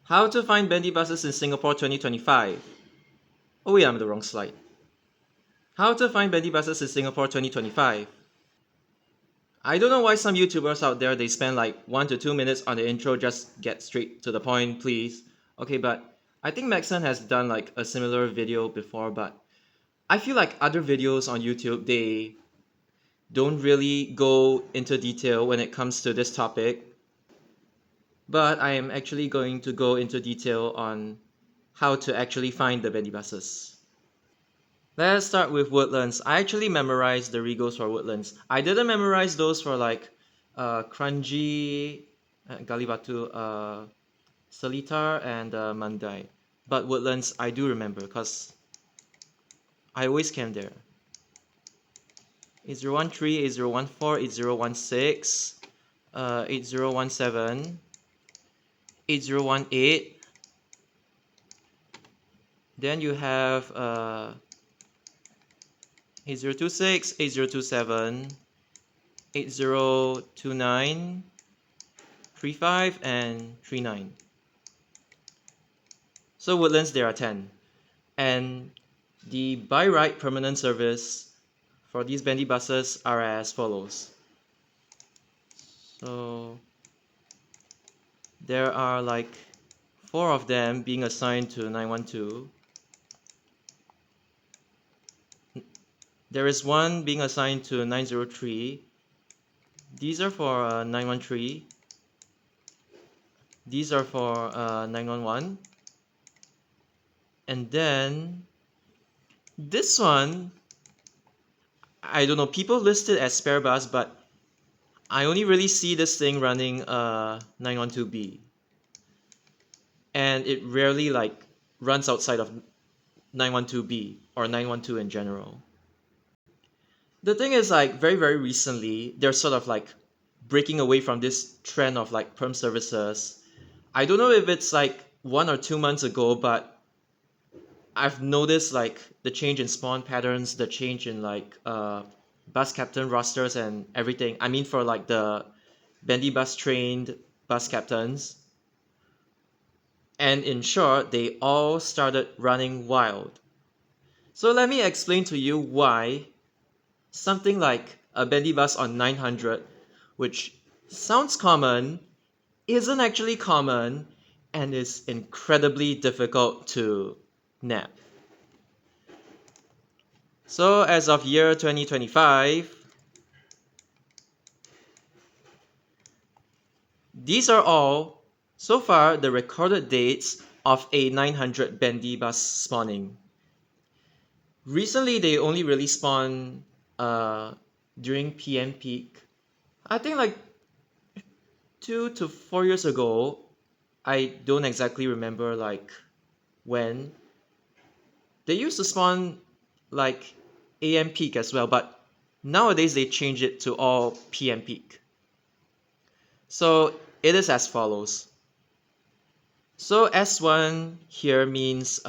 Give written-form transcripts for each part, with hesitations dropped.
How to find Bendy buses in Singapore 2025. Oh wait, I'm on the wrong slide. How to find Bendy buses in Singapore 2025. I don't know why some YouTubers out there, they spend like 1 to 2 minutes on the intro, just get straight to the point, please. Okay, but I think Maxon has done like a similar video before, but I feel like other videos on YouTube, they don't really go into detail when it comes to this topic. But I am actually going to go into detail on how to actually find the bendy buses. Let's start with Woodlands. I actually memorized the regos for Woodlands. I didn't memorize those for like Kranji, Galibatu, Seletar, and Mandai. But Woodlands, I do remember because I always came there. 8013, 8014, 8016, 8017, 8018. Then you have 8026, 8027, 8029, 35, and 39. So Woodlands, there are 10. And the by right permanent service for these bendy buses are as follows. So there are like 4 of them being assigned to 912. There is one being assigned to 903. These are for 913. These are for 911. And then this one, I don't know, people list it as spare bus, but I only really see this thing running 912B. And it rarely like runs outside of 912B or 912 in general. The thing is, like, very recently, they're sort of like breaking away from this trend of like perm services. I don't know if it's like 1 or 2 months ago, but I've noticed like the change in spawn patterns, the change in like bus captain rosters and everything. I mean, for like the bendy bus trained bus captains. And in short, they all started running wild. So let me explain to you why something like a bendy bus on 900, which sounds common, isn't actually common and is incredibly difficult to nab. So as of year 2025, these are all, so far, the recorded dates of a 900 bendy bus spawning. Recently, they only really spawn during PM peak. I think like 2 to 4 years ago. I don't exactly remember like when. They used to spawn like AM peak as well, but nowadays they change it to all PM peak. So it is as follows. So S1 here means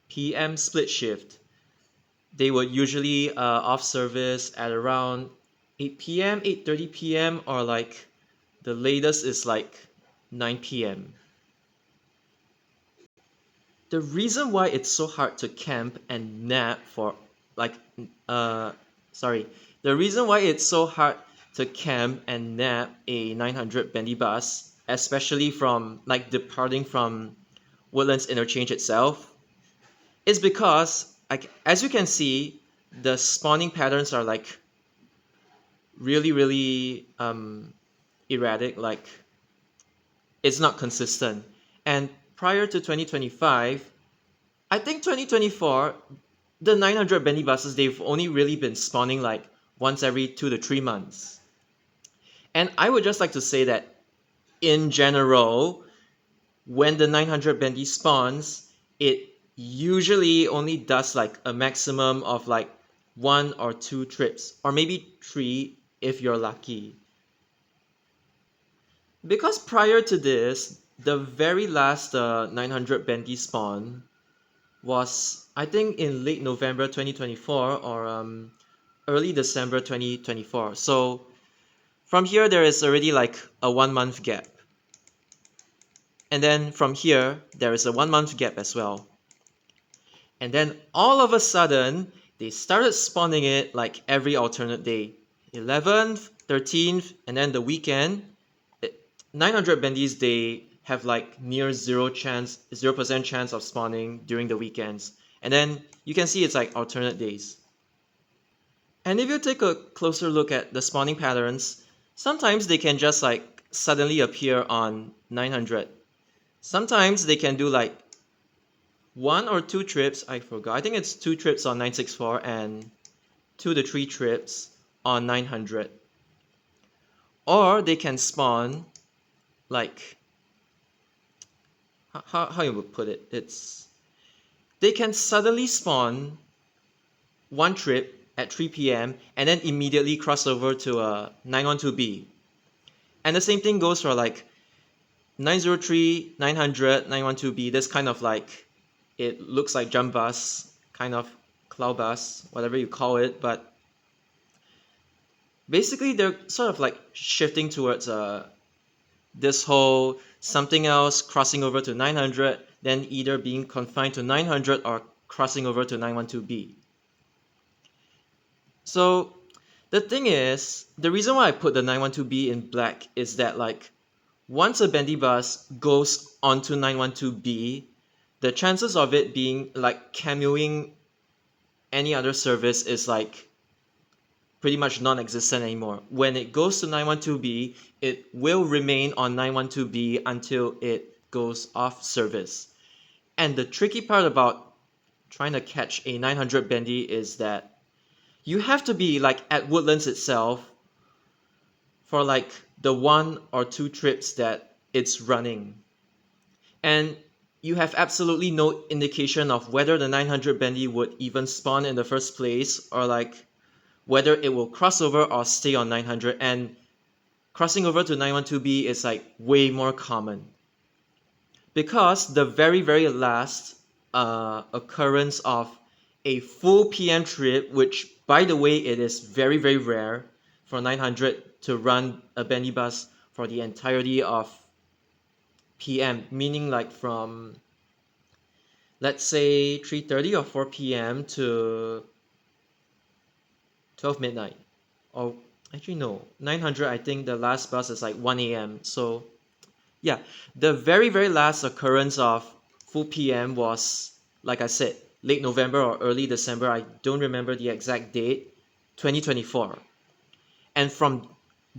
PM split shift. They would usually off service at around 8 p.m., 8:30 p.m., or like the latest is like 9 p.m. The reason why it's so hard to camp and nap for like the reason why it's so hard to camp and nap a 900 bendy bus, especially from like departing from Woodlands interchange itself, is because like as you can see, the spawning patterns are like really erratic, like it's not consistent. And prior to 2025, I think 2024, the 900 bendy buses, they've only really been spawning like once every 2 to 3 months. And I would just like to say that in general, when the 900 bendy spawns, it usually only does like a maximum of like 1 or 2 trips, or maybe 3 if you're lucky. Because prior to this, the very last 900 bendy spawn was, I think, in late November 2024 or early December 2024. So from here, there is already like a 1 month gap. And then from here, there is a 1 month gap as well. And then all of a sudden, they started spawning it like every alternate day. 11th, 13th, and then the weekend. 900 bendies, they have like near 0% chance of spawning during the weekends. And then you can see it's like alternate days. And if you take a closer look at the spawning patterns, sometimes they can just like suddenly appear on 900. Sometimes they can do like 1 or 2 trips, I forgot. I think it's 2 trips on 964 and 2 to 3 trips on 900. Or they can spawn like, how you would put it? They can suddenly spawn 1 trip at 3 p.m. and then immediately cross over to a 912B. And the same thing goes for like 903, 900, 912B. This kind of like, it looks like jump bus, kind of cloud bus, whatever you call it, but basically they're sort of like shifting towards this whole something else crossing over to 900, then either being confined to 900 or crossing over to 912B. So the thing is, the reason why I put the 912B in black is that like once a bendy bus goes onto 912B, the chances of it being like cameoing any other service is like pretty much non-existent anymore. When it goes to 912B, it will remain on 912B until it goes off service. And the tricky part about trying to catch a 900 bendy is that you have to be like at Woodlands itself for like the 1 or 2 trips that it's running. And you have absolutely no indication of whether the 900 bendy would even spawn in the first place, or like whether it will cross over or stay on 900. And crossing over to 912B is like way more common, because the very last occurrence of a full PM trip, which by the way it is very rare for 900 to run a bendy bus for the entirety of PM, meaning like from let's say 3:30 or 4 p.m. to 12 midnight. Or actually no, 900 I think the last bus is like 1 a.m. So yeah, the very last occurrence of full PM was, like I said, late November or early December. I don't remember the exact date, 2024. And from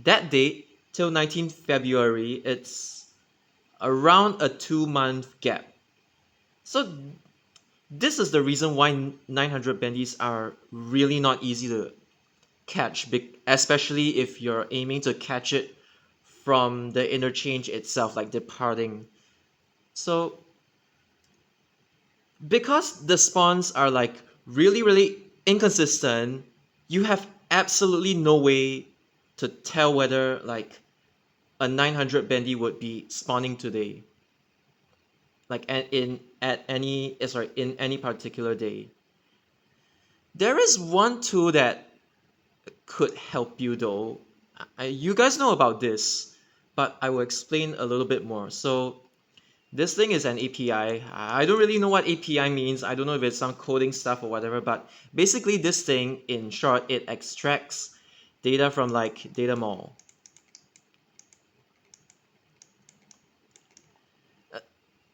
that date till 19th February, it's around a 2 month gap. So this is the reason why 900 bendies are really not easy to catch, especially if you're aiming to catch it from the interchange itself, like departing. So because the spawns are like really inconsistent, you have absolutely no way to tell whether like a 900 bendy would be spawning today, like in any particular day. There is one tool that could help you though. You guys know about this, but I will explain a little bit more. So this thing is an API. I don't really know what API means. I don't know if it's some coding stuff or whatever, but basically this thing, in short, it extracts data from like data mall.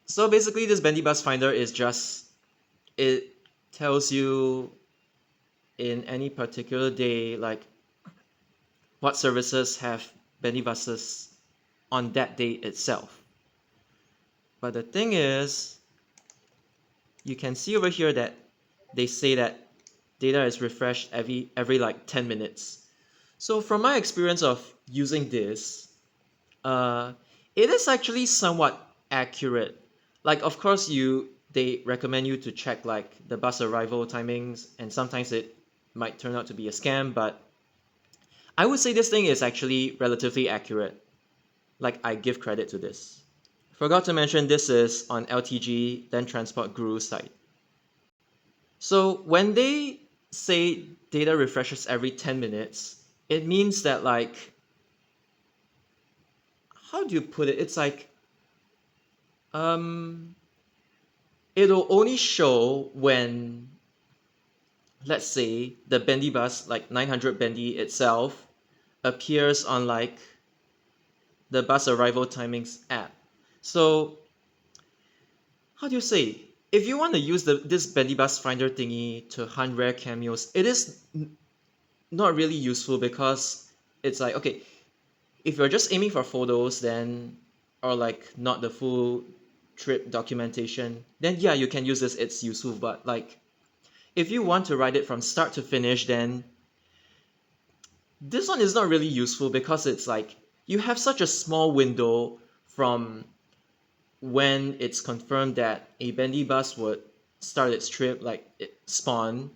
So basically this Bendy Bus Finder is just, it tells you in any particular day like what services have Bendy buses on that day itself. But the thing is, you can see over here that they say that data is refreshed every like 10 minutes. So from my experience of using this, it is actually somewhat accurate. Like of course they recommend you to check like the bus arrival timings, and sometimes it might turn out to be a scam, but I would say this thing is actually relatively accurate. Like I give credit to this. Forgot to mention this is on LTG, then Transport Guru site. So when they say data refreshes every 10 minutes, it means that like, how do you put it? It's like Um, it'll only show when, let's say, the Bendy bus, like 900 Bendy itself, appears on like the bus arrival timings app. So how do you say? If you want to use this Bendy bus finder thingy to hunt rare cameos, it is not really useful because it's like, okay, if you're just aiming for photos, then, or like not the full trip documentation, then yeah, you can use this, it's useful. But like if you want to write it from start to finish, then this one is not really useful because it's like you have such a small window from when it's confirmed that a bendy bus would start its trip, like it spawn,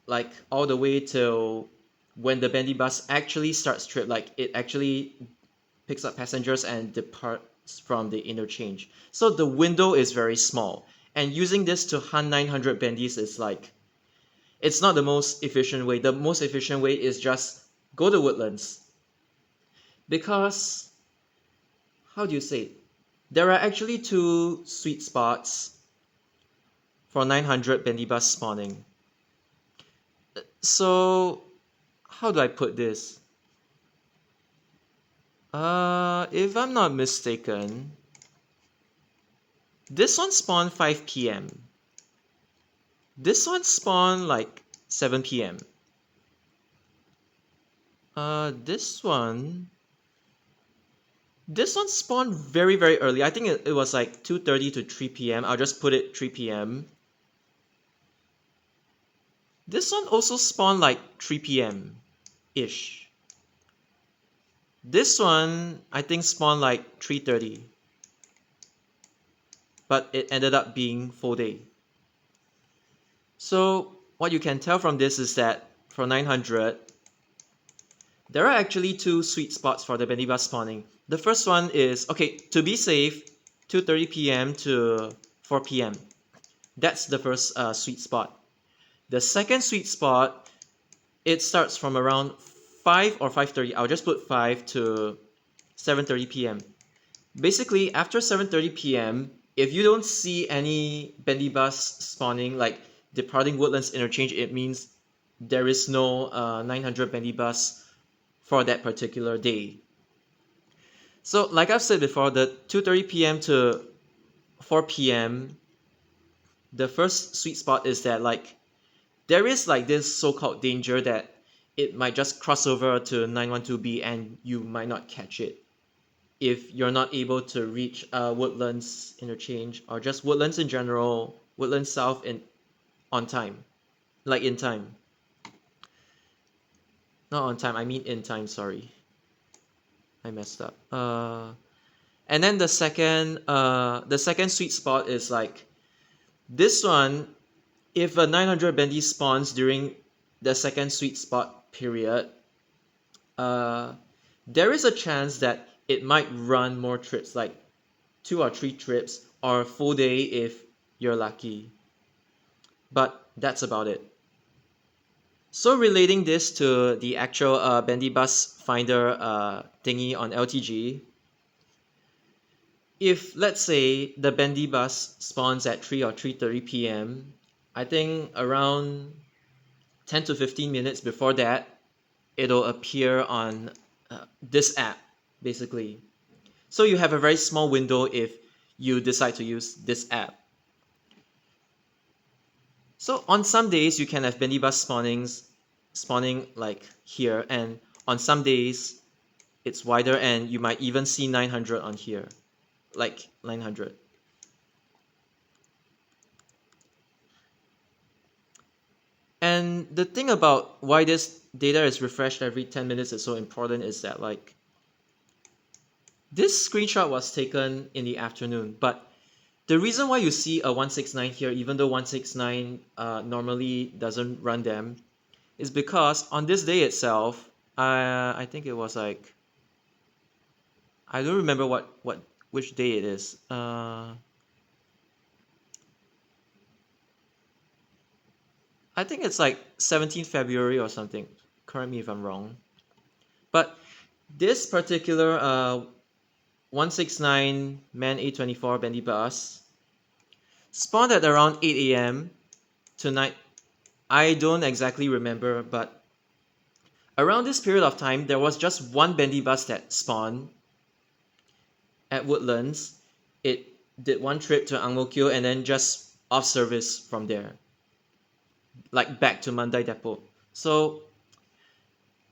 like all the way till when the bendy bus actually starts trip, like it actually picks up passengers and departs from the interchange. So the window is very small, and using this to hunt 900 bendies is like, it's not the most efficient way. The most efficient way is just go to Woodlands, because how do you say it? There are actually two sweet spots for 900 bendy bus spawning. So how do I put this? If I'm not mistaken, this one spawned 5 p.m. This one spawned like 7 p.m. This one spawned very, very early. I think it was like 2:30 to 3 p.m. I'll just put it 3 p.m. This one also spawned like 3 p.m.-ish. This one, I think, spawned like 3:30. But it ended up being full day. So what you can tell from this is that for 900, there are actually two sweet spots for the bendy bus spawning. The first one is, okay, to be safe, 2:30 p.m. to 4 p.m. That's the first sweet spot. The second sweet spot, it starts from around 5 or 5:30. I'll just put 5 to 7:30 p.m. Basically, after 7:30 p.m., if you don't see any bendy bus spawning, like departing Woodlands Interchange, it means there is no 900 bendy bus for that particular day. So like I've said before, the 2:30 p.m. to 4 p.m., the first sweet spot is that like there is like this so-called danger that it might just cross over to 912B and you might not catch it if you're not able to reach Woodlands Interchange or just Woodlands in general, Woodlands South on time, like in time. Not on time, I mean in time, sorry. I messed up. And then the second sweet spot is like this one. If a 900 bendy spawns during the second sweet spot period, there is a chance that it might run more trips, like 2 or 3 trips, or a full day if you're lucky. But that's about it. So relating this to the actual bendy bus finder thingy on LTG, if let's say the bendy bus spawns at 3 or 3:30 p.m., I think around 10 to 15 minutes before that, it'll appear on this app, basically. So you have a very small window if you decide to use this app. So on some days, you can have bendy bus spawning like here, and on some days, it's wider, and you might even see 900 on here, like 900. And the thing about why this data is refreshed every 10 minutes is so important is that like this screenshot was taken in the afternoon, but the reason why you see a 169 here, even though 169 normally doesn't run them, is because on this day itself, I think it was like, I don't remember which day it is. I think it's like 17th February or something. Correct me if I'm wrong. But this particular 169 Man 824 Bendy Bus spawned at around 8 a.m. tonight. I don't exactly remember, but around this period of time, there was just one Bendy Bus that spawned at Woodlands. It did one trip to Ang Mo Kio and then just off service from there, like back to Mandai Depot. So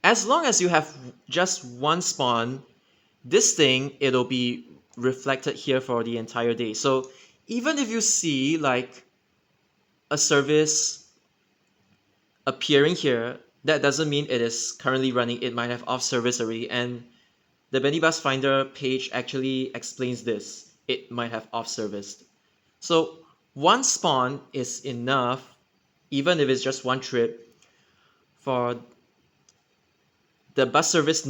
as long as you have just one spawn, this thing, it'll be reflected here for the entire day. So even if you see like a service appearing here, that doesn't mean it is currently running. It might have off service already, and the Bendy Bus Finder page actually explains this. It might have off serviced. So one spawn is enough, even if it's just one trip, for the bus service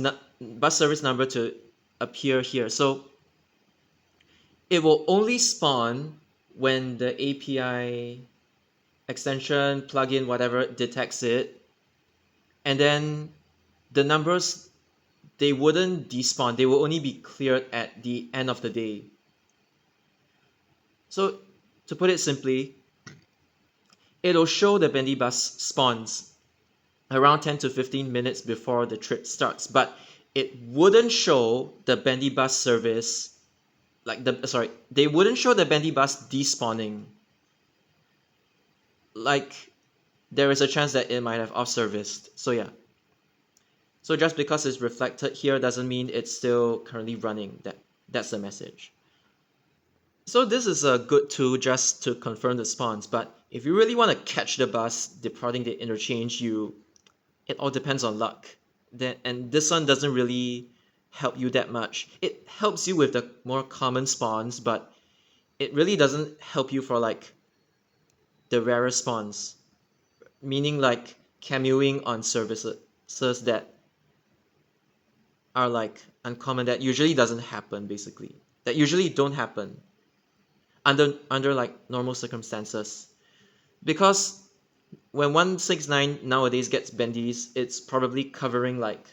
number to appear here. So it will only spawn when the API extension, plugin, whatever detects it, and then the numbers, they wouldn't despawn. They will only be cleared at the end of the day. So to put it simply, it'll show the Bendy Bus spawns around 10 to 15 minutes before the trip starts, but it wouldn't show the Bendy Bus service, they wouldn't show the Bendy Bus despawning. Like, there is a chance that it might have off serviced. So yeah. So just because it's reflected here doesn't mean it's still currently running. That's the message. So this is a good tool just to confirm the spawns, but if you really want to catch the bus departing the interchange, it all depends on luck. And this one doesn't really help you that much. It helps you with the more common spawns, but it really doesn't help you for like the rarer spawns, meaning like cameoing on services that are like uncommon, that usually doesn't happen, basically. That usually don't happen under like normal circumstances. Because when 169 nowadays gets bendies, it's probably covering like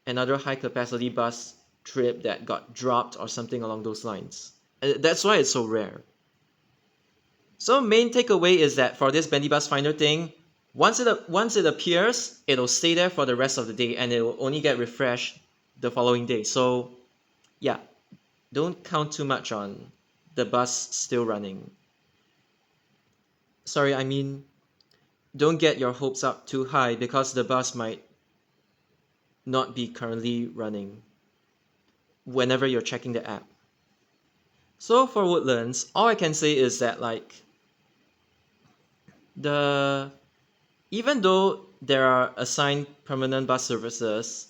another high capacity bus trip that got dropped or something along those lines. That's why it's so rare. So main takeaway is that for this Bendy Bus Finder thing, once it appears, it'll stay there for the rest of the day and it will only get refreshed the following day. So yeah, don't count too much on the bus still running. Sorry, I mean, don't get your hopes up too high because the bus might not be currently running whenever you're checking the app. So for Woodlands, all I can say is that like even though there are assigned permanent bus services,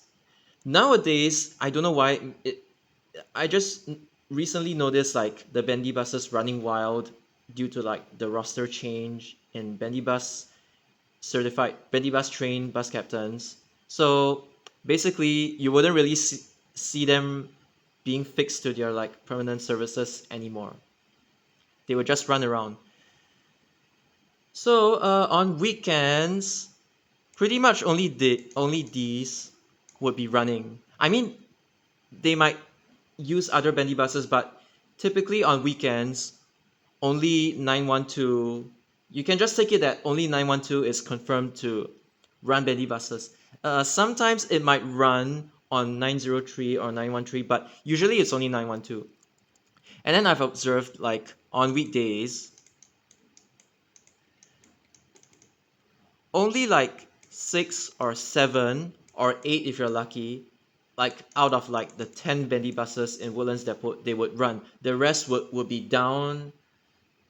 nowadays I don't know why I just recently noticed like the Bendy buses running wild due to like the roster change in Bendy Bus trained bus captains. So basically you wouldn't really see them being fixed to their like permanent services anymore. They would just run around. So on weekends, pretty much only these would be running. I mean, they might use other Bendy buses, but typically on weekends, only 912. You can just take it that only 912 is confirmed to run Bendy buses. Sometimes it might run on 903 or 913, but usually it's only 912. And then I've observed like on weekdays, only like 6 or 7 or 8 if you're lucky, like out of like the 10 Bendy buses in Woodlands Depot, they would run. The rest would be down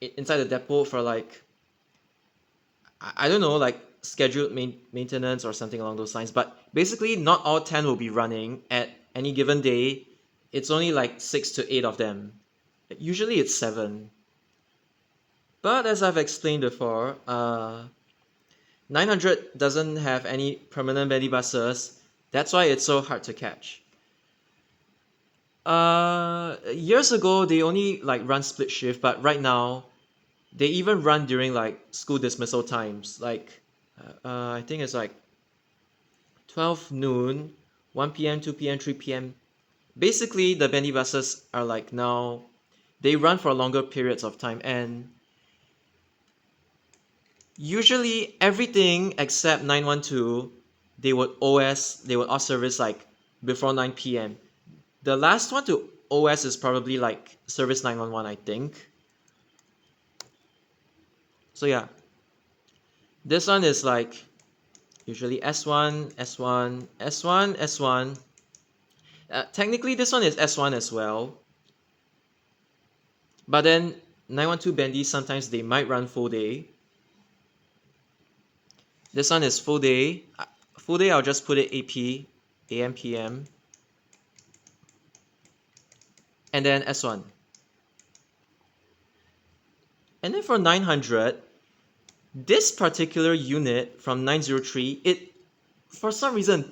inside the depot for like, I don't know, like scheduled maintenance or something along those lines. But basically not all 10 will be running at any given day. It's only like 6 to 8 of them. Usually it's 7. But as I've explained before, 900 doesn't have any permanent Bendy buses. That's why it's so hard to catch. Years ago they only like run split shift, but right now they even run during like school dismissal times. Like I think it's like 12 noon, 1 p.m., 2 p.m., 3 p.m. basically the Bendy buses are like now, they run for longer periods of time, and usually everything except 912 they would off service like before 9 p.m. The last one to OS is probably like service 911, I think. So yeah, this one is like usually S1, S1, S1, S1. Technically this one is S1 as well, but then 912 Bendy sometimes they might run full day. This one is full day. Full day I'll just put it AP, AM, PM, and then S1. And then for 900, this particular unit from 903, it for some reason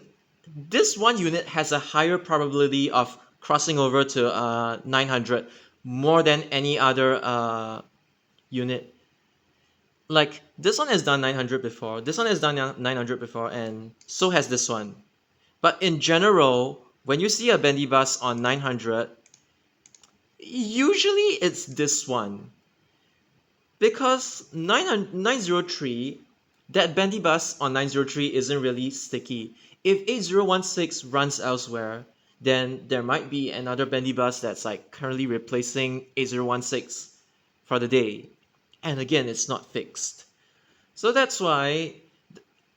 this one unit has a higher probability of crossing over to 900 more than any other unit. Like this one has done 900 before, this one has done 900 before, and so has this one. But in general, when you see a Bendy bus on 900, usually it's this one. Because 903, that Bendy bus on 903 isn't really sticky. If 8016 runs elsewhere, then there might be another Bendy bus that's like currently replacing 8016 for the day. And again, it's not fixed. So that's why,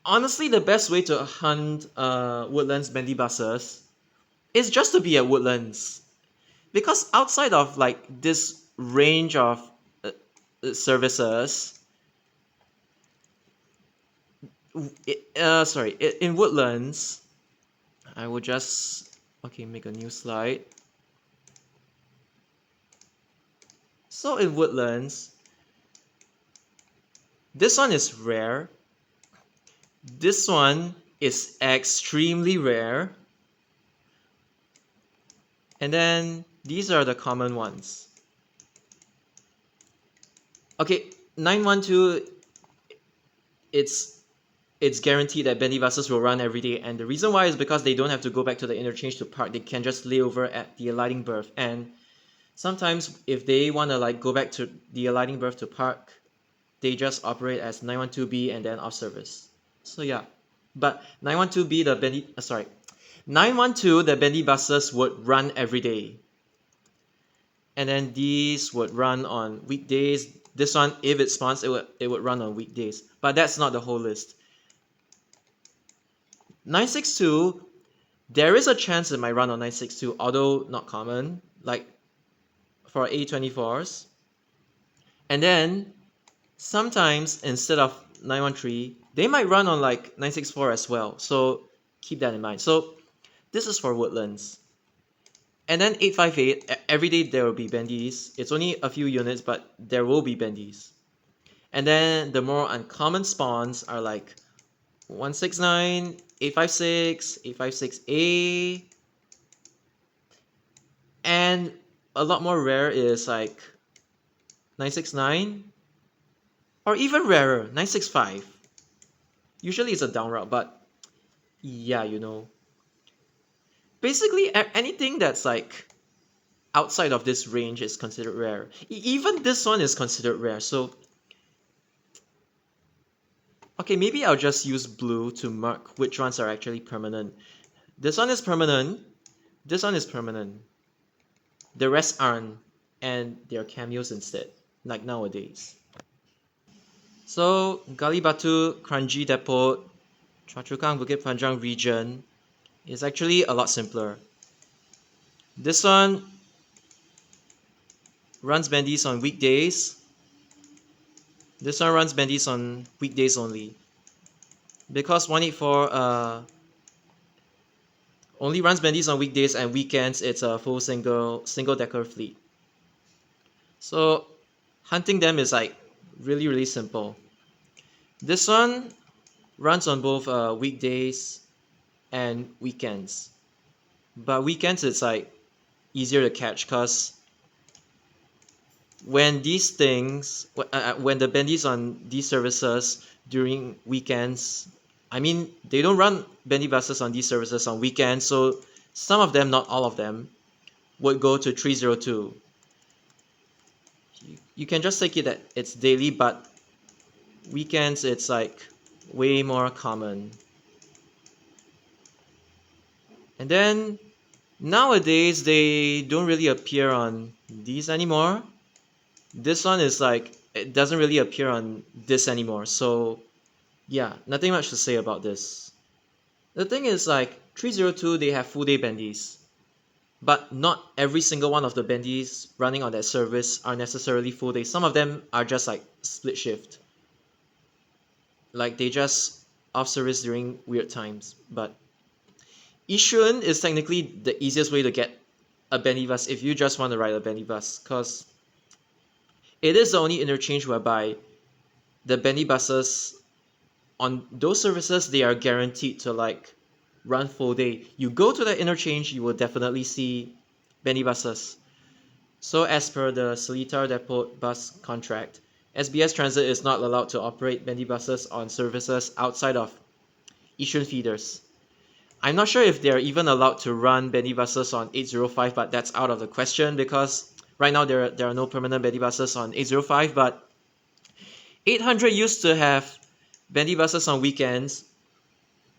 honestly, the best way to hunt Woodlands Bendy buses is just to be at Woodlands. Because outside of like this range of services, in Woodlands, I will just make a new slide. So in Woodlands, this one is rare, this one is extremely rare, and then these are the common ones. Okay, 912, it's guaranteed that Bendy buses will run every day, and the reason why is because they don't have to go back to the interchange to park. They can just lay over at the alighting berth, and sometimes if they want to like go back to the alighting berth to park, they just operate as 912B and then off service. So yeah, but 912B, 912, the Bendy buses would run every day, and then these would run on weekdays. This one, if it spawns, it would run on weekdays, but that's not the whole list. 962, there is a chance it might run on 962, although not common, like for A24s. And then sometimes instead of 913, they might run on like 964 as well. So keep that in mind. So this is for Woodlands. And then 858, every day there will be bendies. It's only a few units, but there will be bendies. And then the more uncommon spawns are like 169, 856, 856A, and a lot more rare is like 969, or even rarer, 965. Usually it's a down route, but yeah, you know. Basically, anything that's like outside of this range is considered rare. Even this one is considered rare, so okay, maybe I'll just use blue to mark which ones are actually permanent. This one is permanent, this one is permanent. The rest aren't, and they're cameos instead, like nowadays. So, Gali Batu, Kranji Depot, Choa Chu Kang, Bukit Panjang region is actually a lot simpler. This one runs bendies on weekdays. This one runs bendies on weekdays only. Because 184 only runs bendies on weekdays and weekends, it's a full single decker fleet. So hunting them is like really simple. This one runs on both weekdays and weekends, but weekends it's like easier to catch because when these things when the bendies on these services during weekends, I mean they don't run bendy buses on these services on weekends, so some of them, not all of them, would go to 302. You can just take it that it's daily, but weekends it's like way more common. And then nowadays they don't really appear on these anymore. This one is like, it doesn't really appear on this anymore. So yeah, nothing much to say about this. The thing is, like 302, they have full day bendies, but not every single one of the bendies running on that service are necessarily full day. Some of them are just like split shift, like they just off service during weird times. But yishun is technically the easiest way to get a bendy bus if you just want to ride a bendy bus, because it is the only interchange whereby the bendy buses on those services, they are guaranteed to like run full day. You go to that interchange, you will definitely see bendy buses. So as per the Seletar Depot bus contract, SBS Transit is not allowed to operate bendy buses on services outside of yishun feeders. I'm not sure if they're even allowed to run bendy buses on 805, but that's out of the question because right now there are no permanent bendy buses on 805, but 800 used to have bendy buses on weekends.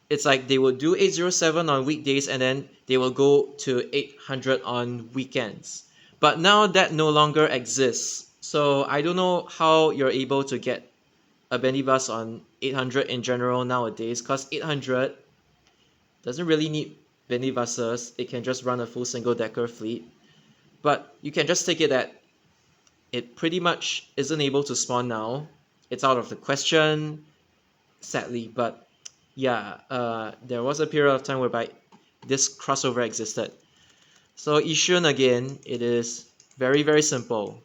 It's like they would do 807 on weekdays and then they will go to 800 on weekends. But now that no longer exists. So I don't know how you're able to get a bendy bus on 800 in general nowadays, because 800 doesn't really need bendy buses. It can just run a full single decker fleet. But you can just take it that it pretty much isn't able to spawn now. It's out of the question, sadly. But yeah, there was a period of time whereby this crossover existed. So yishun, again, it is very, very simple.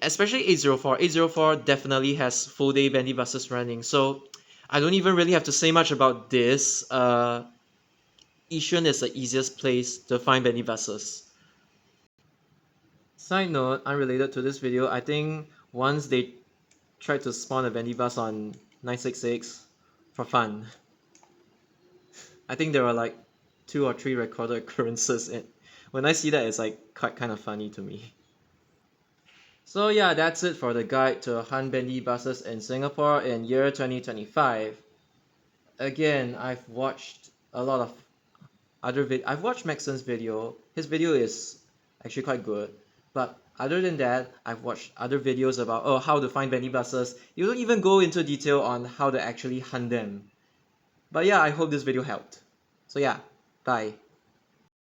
Especially 804. 804 definitely has full day bendy buses running. So I don't even really have to say much about this. Yishun is the easiest place to find bendy buses. Side note, unrelated to this video, I think once they tried to spawn a bendy bus on 966 for fun. I think there were like 2 or 3 recorded occurrences, and when I see that, it's like quite kind of funny to me. So yeah, that's it for the guide to Han bendy buses in Singapore in year 2025. Again, I've watched a lot of I've watched Maxon's video. His video is actually quite good. But other than that, I've watched other videos about how to find bendy buses. You don't even go into detail on how to actually hunt them. But yeah, I hope this video helped. So yeah, bye.